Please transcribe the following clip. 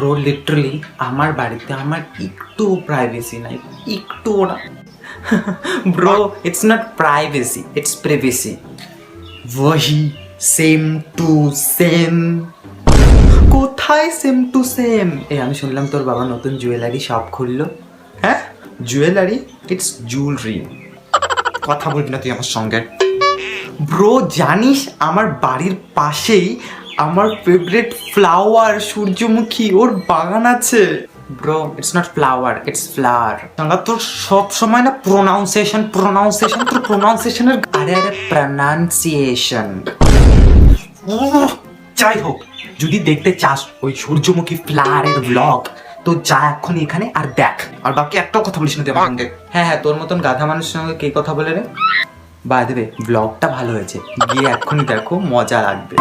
Bro literally আমার বাড়িতে আমার একটু প্রাইভেসি নাই, একটু না। Bro it's not privacy, it's privacy. ওয়াহি সেম টু সেম। কোথায় সেম টু সেম? আমি শুনলাম তোর বাবা নতুন জুয়েলারি শপ খুললো। হ্যাঁ, জুয়েলারি? It's jewellery. কথা বলবি না তুই আমার সঙ্গে। ব্রো জানিস আমার বাড়ির পাশেই আমার ফেভারিট ফ্লাওয়ার সূর্যমুখী, ওর বাগান আছে। Bro it's not flower, it's flower. তাহলে তোর সব সময় না প্রোনাউন্সিয়েশন তোর প্রোনাউন্সিয়েশনের আরে প্রোনাউন্সিয়েশন। যাই হোক, যদি দেখতে চাস ওই সূর্যমুখী ফ্লাওয়ারের ব্লগ তো যা এখন এখানে আর দেখ। আর বাকি একটাও কথা বলিস না তুই আমার সঙ্গে। হ্যাঁ, তোর মতন গাধা মানুষের সঙ্গে কে কথা বলে রে? বাই দ্য ওয়ে, ব্লগটা ভালো হয়েছে, গিয়ে এক্ষুনি দেখো, মজা লাগবে।